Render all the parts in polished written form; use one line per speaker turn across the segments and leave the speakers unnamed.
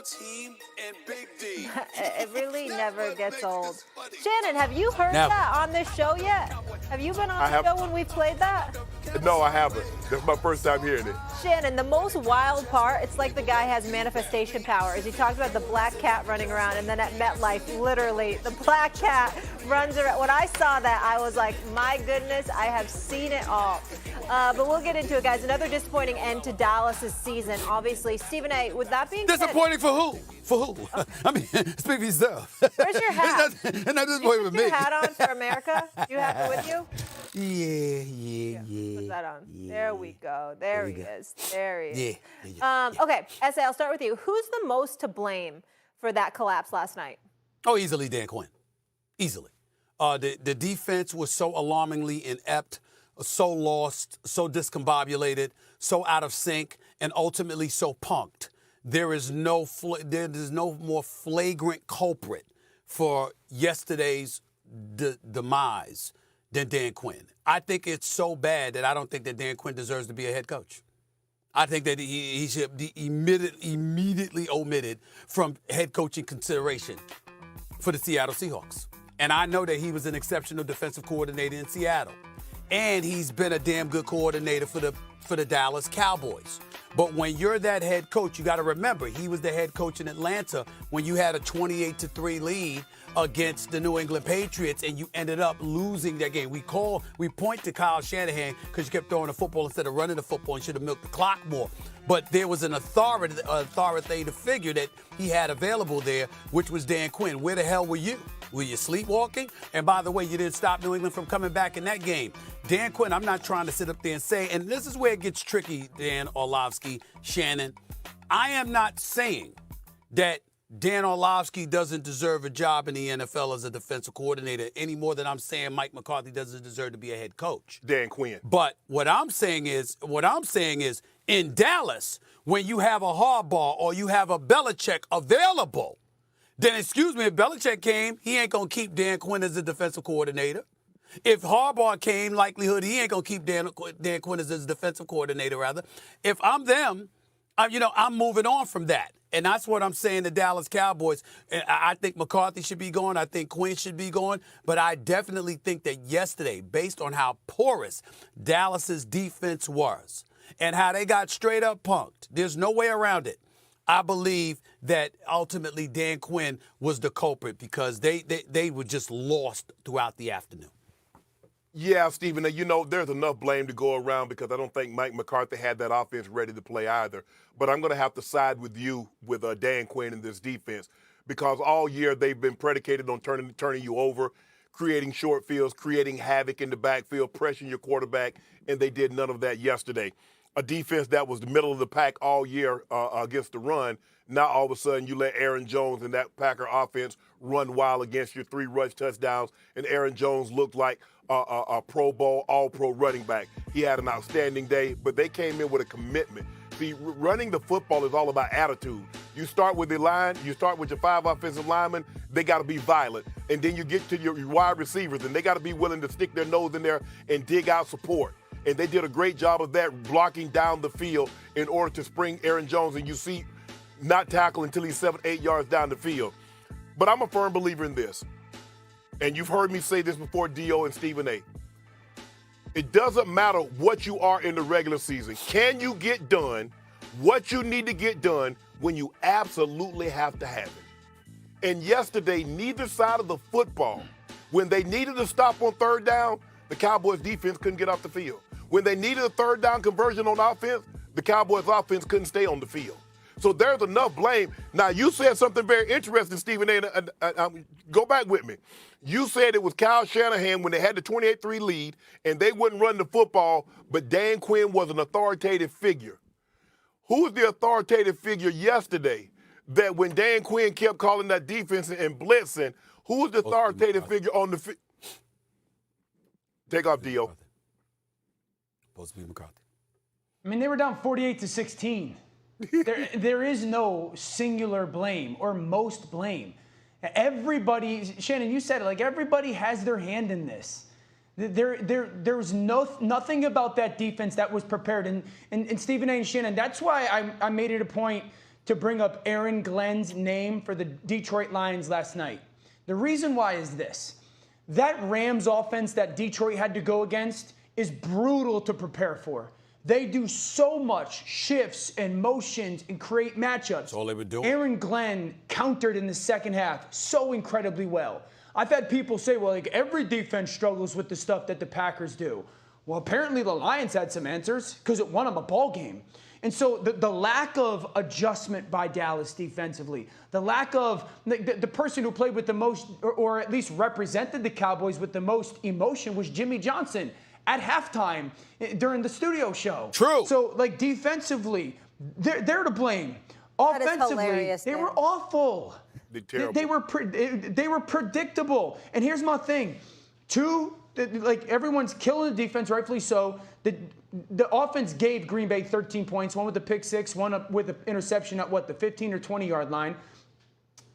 Team and Big D.
It really never gets old. Shannon, have you heard that on this show yet? Have you been on the show when we played that?
No, I haven't. That's my first time hearing it.
Shannon, the most wild part, it's like the guy has manifestation powers. He talks about the black cat running around, and then at MetLife, literally, the black cat runs around. When I saw that, I was like, my goodness, I have seen it all. But we'll get into it, guys. Another disappointing end to Dallas' season. Obviously, Stephen A., with that being said...
Disappointing for who? For who? I mean, speak for yourself.
Where's your hat?
It's not disappointing with me.
Your hat on for America? You have it with you?
Yeah.
Put that on.
Yeah.
There we go. There he is. There he is.
Yeah.
Okay, S.A., I'll start with you. Who's the most to blame for that collapse last night?
Oh, easily Dan Quinn. Easily. The defense was so alarmingly inept, so lost, so discombobulated, so out of sync, and ultimately so punked. There is no more flagrant culprit for yesterday's demise than Dan Quinn. I think it's so bad that I don't think that Dan Quinn deserves to be a head coach. I think that he should be immediately omitted from head coaching consideration for the Seattle Seahawks. And I know that he was an exceptional defensive coordinator in Seattle. And he's been a damn good coordinator for the Dallas Cowboys. But when you're that head coach, you got to remember, he was the head coach in Atlanta when you had a 28-3 lead against the New England Patriots, and you ended up losing that game. We point to Kyle Shanahan because you kept throwing the football instead of running the football and should have milked the clock more. But there was an authoritative figure that he had available there, which was Dan Quinn. Where the hell were you? Were you sleepwalking? And by the way, you didn't stop New England from coming back in that game. Dan Quinn, I'm not trying to sit up there and say, and this is where it gets tricky, Dan Orlovsky, Shannon. I am not saying that Dan Orlovsky doesn't deserve a job in the NFL as a defensive coordinator any more than I'm saying Mike McCarthy doesn't deserve to be a head coach.
Dan Quinn.
But what I'm saying is in Dallas, when you have a Harbaugh or you have a Belichick available, then excuse me, if Belichick came, he ain't going to keep Dan Quinn as a defensive coordinator. If Harbaugh came, likelihood he ain't going to keep Dan Quinn as his defensive coordinator, rather. If I'm them, I'm moving on from that. And that's what I'm saying to Dallas Cowboys. I think McCarthy should be gone. I think Quinn should be gone. But I definitely think that yesterday, based on how porous Dallas's defense was and how they got straight up punked, there's no way around it. I believe that ultimately Dan Quinn was the culprit because they were just lost throughout the afternoon.
Yeah, Stephen, there's enough blame to go around because I don't think Mike McCarthy had that offense ready to play either. But I'm going to have to side with you with Dan Quinn in this defense because all year they've been predicated on turning you over, creating short fields, creating havoc in the backfield, pressuring your quarterback, and they did none of that yesterday. A defense that was the middle of the pack all year against the run, now all of a sudden you let Aaron Jones and that Packer offense run wild against your 3 rush touchdowns, and Aaron Jones looked like a Pro Bowl, all-pro running back. He had an outstanding day, but they came in with a commitment. See, running the football is all about attitude. You start with the line, you start with your 5 offensive linemen, they got to be violent. And then you get to your wide receivers, and they got to be willing to stick their nose in there and dig out support. And they did a great job of that, blocking down the field in order to spring Aaron Jones, and you see not tackle until he's 7-8 yards down the field. But I'm a firm believer in this. And you've heard me say this before, Dio and Stephen A. It doesn't matter what you are in the regular season. Can you get done what you need to get done when you absolutely have to have it? And yesterday, neither side of the football, when they needed to stop on third down, the Cowboys defense couldn't get off the field. When they needed a third down conversion on offense, the Cowboys offense couldn't stay on the field. So there's enough blame. Now, you said something very interesting, Stephen A. Go back with me. You said it was Kyle Shanahan when they had the 28-3 lead and they wouldn't run the football, but Dan Quinn was an authoritative figure. Who was the authoritative figure yesterday that when Dan Quinn kept calling that defense and blitzing, who was the authoritative figure on the field? Take off, Dio.
Supposed to be McCarthy.
I mean, they were down 48-16. There is no singular blame or most blame. Everybody, Shannon, you said it, like everybody has their hand in this. There was nothing about that defense that was prepared. And Stephen A. and Shannon, that's why I made it a point to bring up Aaron Glenn's name for the Detroit Lions last night. The reason why is this. That Rams offense that Detroit had to go against is brutal to prepare for. They do so much shifts and motions and create matchups.
That's all they were doing.
Aaron Glenn countered in the second half so incredibly well. I've had people say, well, like every defense struggles with the stuff that the Packers do. Well, apparently the Lions had some answers because it won them a ball game. And so the lack of adjustment by Dallas defensively, the lack of the person who played with the most or at least represented the Cowboys with the most emotion was Jimmy Johnson at halftime during the studio show.
True.
So, like, defensively, they're to blame. Offensively, they were awful. They were predictable. And here's my thing. Like, everyone's killing the defense, rightfully so. The offense gave Green Bay 13 points, one with the pick six, one with the interception at, the 15 or 20-yard line.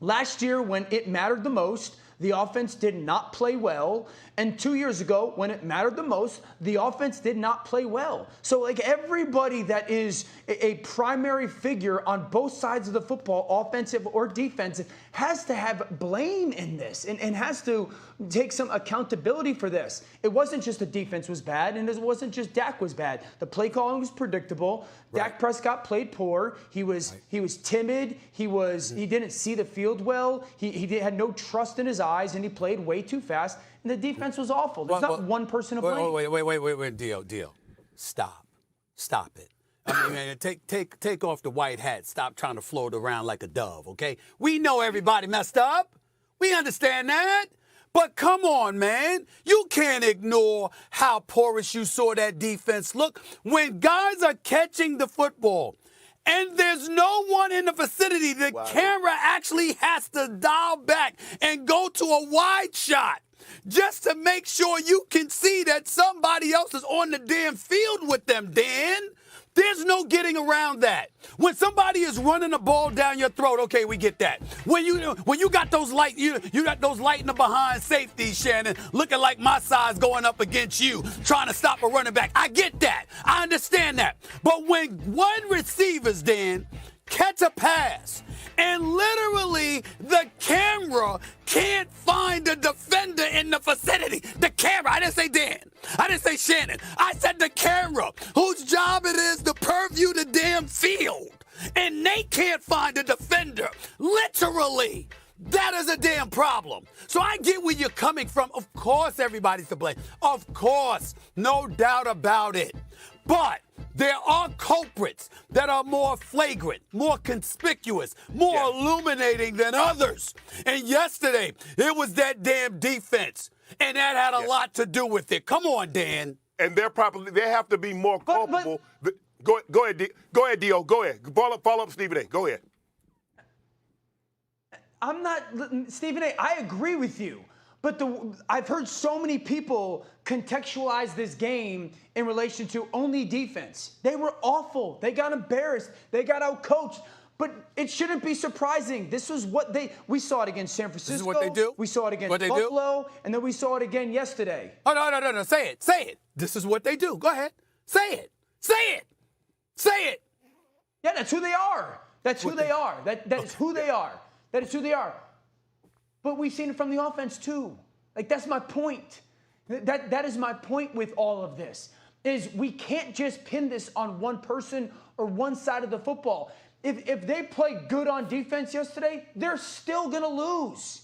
Last year, when it mattered the most, the offense did not play well. And 2 years ago, when it mattered the most, the offense did not play well. So, like, everybody that is a primary figure on both sides of the football, offensive or defensive, has to have blame in this and has to take some accountability for this. It wasn't just the defense was bad, and it wasn't just Dak was bad. The play calling was predictable. Right. Dak Prescott played poor. He was timid. He didn't see the field well. He had no trust in his eyes, and he played way too fast. And the defense was awful. There's not one person to blame.
Wait, Dio. Stop it. I mean, man, take off the white hat. Stop trying to float around like a dove, okay? We know everybody messed up. We understand that. But come on, man. You can't ignore how porous you saw that defense look. When guys are catching the football and there's no one in the vicinity, the camera actually has to dial back and go to a wide shot just to make sure you can see that somebody else is on the damn field with them, Dan. There's no getting around that. When somebody is running the ball down your throat, okay, we get that. When you got those you got those light in the behind safeties, Shannon, looking like my size going up against you, trying to stop a running back. I get that. I understand that. But when one receiver's, Dan, catch a pass, and literally the camera can't find the defender in the vicinity. The camera, I didn't say Dan. I didn't say Shannon. I said the camera, whose job it is to purview the damn field. And they can't find the defender. Literally. That is a damn problem. So I get where you're coming from. Of course everybody's to blame. Of course. No doubt about it. But there are culprits that are more flagrant, more conspicuous, more illuminating than others. And yesterday, it was that damn defense. And that had a lot to do with it. Come on, Dan.
And they have to be more culpable. Go ahead, Dio. Go ahead. Follow up Stephen A. Go ahead.
Stephen A., I agree with you. But I've heard so many people contextualize this game in relation to only defense. They were awful. They got embarrassed. They got outcoached. But it shouldn't be surprising. This was what we saw it against San Francisco.
This is what they do?
We saw it against Buffalo. And then we saw it again yesterday.
Oh, no. Say it. This is what they do. Go ahead. Say it.
Yeah, that's who they are. That's who they are. That's who they are. That is who they are. But we've seen it from the offense too. Like, that's my point. That is my point with all of this, is we can't just pin this on one person or one side of the football. If they played good on defense yesterday, they're still going to lose.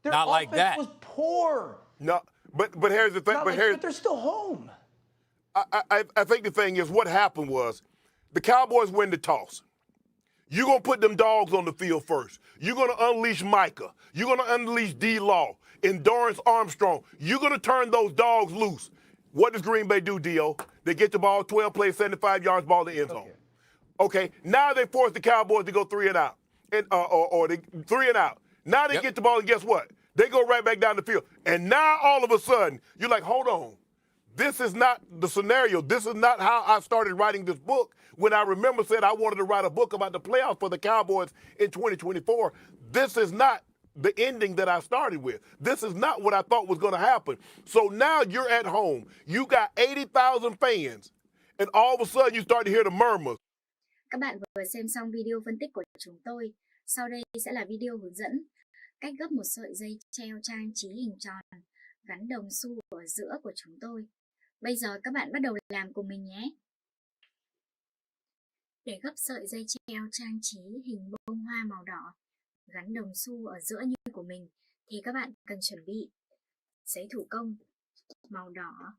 Their
Not like that.
offense was poor.
No, but here's the thing.
But they're still home.
I think the thing is what happened was the Cowboys win the toss. You're going to put them dogs on the field first. You're going to unleash Micah. You're going to unleash D-Law, Endurance Armstrong. You're going to turn those dogs loose. What does Green Bay do, Dio? They get the ball, 12 plays, 75 yards, ball to the end zone. Okay, now they force the Cowboys to go 3 and out, or they 3 and out. Now they get the ball, and guess what? They go right back down the field. And now all of a sudden, you're like, hold on. This is not the scenario. This is not how I started writing this book. When I remember said I wanted to write a book about the playoffs for the Cowboys in 2024, this is not the ending that I started with. This is not what I thought was going to happen. So now you're at home. You got 80,000 fans, and all of a sudden you start to hear the murmurs.
Các bạn vừa xem xong video phân tích của chúng tôi. Sau đây sẽ là video hướng dẫn cách gấp một sợi dây treo trang trí hình tròn gắn đồng xu ở giữa của chúng tôi. Bây giờ các bạn bắt đầu làm cùng mình nhé. Để gấp sợi dây treo trang trí hình bông hoa màu đỏ gắn đồng xu ở giữa như của mình thì các bạn cần chuẩn bị giấy thủ công màu đỏ,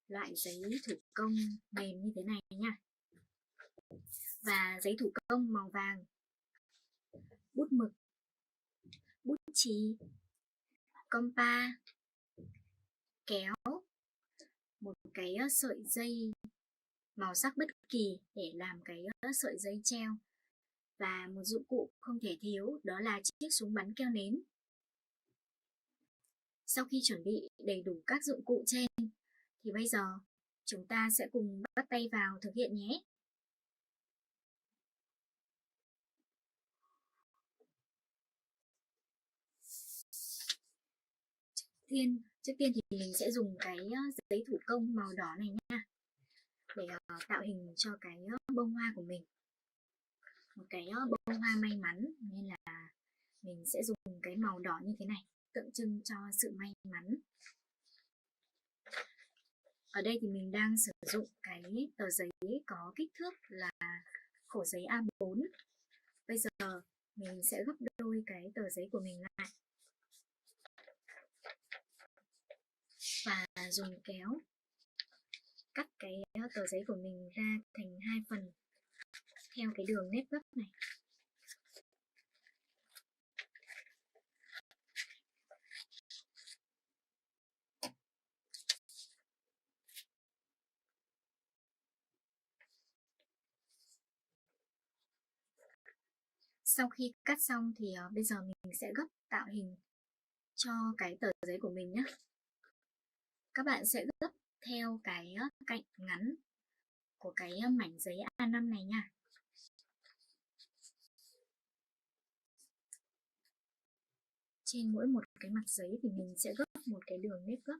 loại giấy thủ công mềm như thế này nha, và giấy thủ công màu vàng, bút mực, bút chì, compa, kéo, một cái sợi dây màu sắc bất kỳ để làm cái sợi dây treo, và một dụng cụ không thể thiếu đó là chiếc súng bắn keo nến. Sau khi chuẩn bị đầy đủ các dụng cụ trên thì bây giờ chúng ta sẽ cùng bắt tay vào thực hiện nhé. Trước tiên thì mình sẽ dùng cái giấy thủ công màu đỏ này nha, để tạo hình cho cái bông hoa của mình. Một cái bông hoa may mắn nên là mình sẽ dùng cái màu đỏ như thế này, tượng trưng cho sự may mắn. Ở đây thì mình đang sử dụng cái tờ giấy có kích thước là khổ giấy A4. Bây giờ mình sẽ gấp đôi cái tờ giấy của mình lại và dùng kéo cắt cái tờ giấy của mình ra thành hai phần theo cái đường nếp gấp này. Sau khi cắt xong thì bây giờ mình sẽ gấp tạo hình cho cái tờ giấy của mình nhé. Các bạn sẽ gấp theo cái cạnh ngắn của cái mảnh giấy A5 này nha. Trên mỗi một cái mặt giấy thì mình sẽ gấp một cái đường nếp gấp.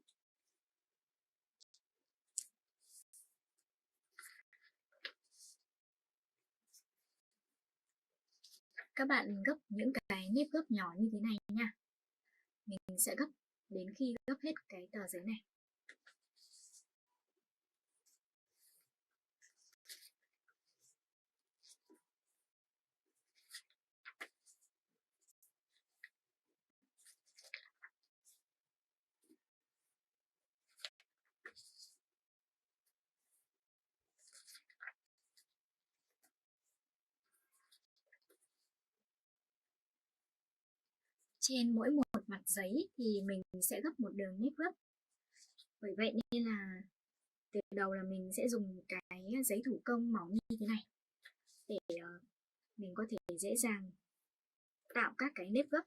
Các bạn gấp những cái nếp gấp nhỏ như thế này nha. Mình sẽ gấp đến khi gấp hết cái tờ giấy này. Trên mỗi một mặt giấy thì mình sẽ gấp một đường nếp gấp. Bởi vậy nên là từ đầu là mình sẽ dùng cái giấy thủ công mỏng như thế này để mình có thể dễ dàng tạo các cái nếp gấp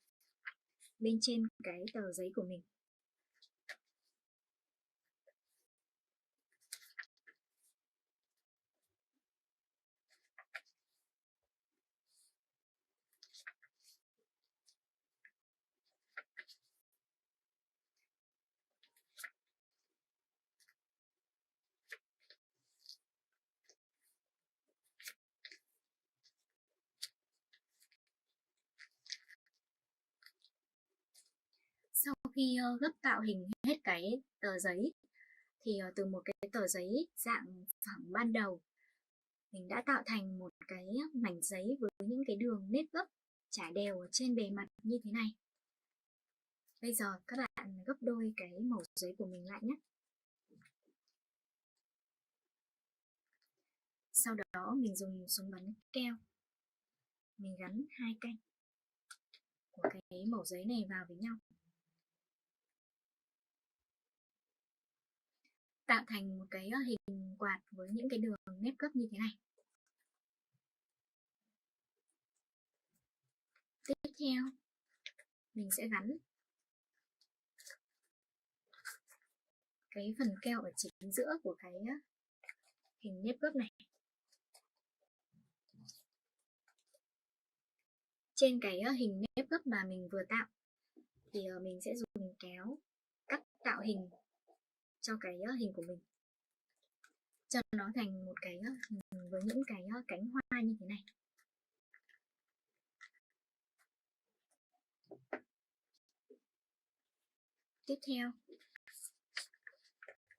bên trên cái tờ giấy của mình. Sau khi gấp tạo hình hết cái tờ giấy thì từ một cái tờ giấy dạng phẳng ban đầu mình đã tạo thành một cái mảnh giấy với những cái đường nếp gấp trải đều ở trên bề mặt như thế này. Bây giờ các bạn gấp đôi cái mẩu giấy của mình lại nhé. Sau đó mình dùng súng bắn keo, mình gắn hai cạnh của cái mẩu giấy này vào với nhau, tạo thành một cái hình quạt với những cái đường nếp gấp như thế này. Tiếp theo mình sẽ gắn cái phần keo ở chính giữa của cái hình nếp gấp này. Trên cái hình nếp gấp mà mình vừa tạo thì mình sẽ dùng kéo cắt tạo hình cho cái hình của mình. cho nó thành một cái với những cái cánh hoa như thế này. Tiếp theo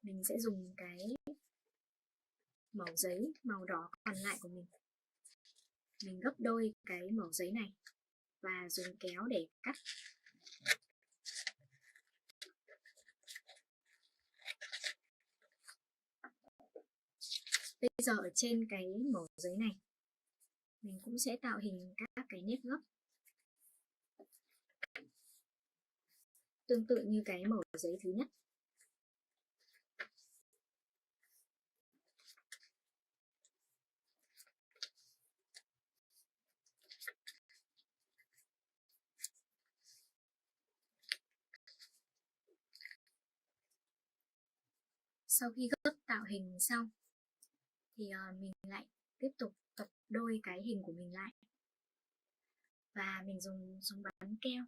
mình sẽ dùng cái mẩu giấy màu đỏ còn lại của mình gấp đôi cái mẩu giấy này và dùng kéo để cắt. Bây giờ ở trên cái mẩu giấy này mình cũng sẽ tạo hình các cái nếp gấp tương tự như cái mẩu giấy thứ nhất. Sau khi gấp tạo hình xong thì mình lại tiếp tục tập đôi cái hình của mình lại và mình dùng súng bắn keo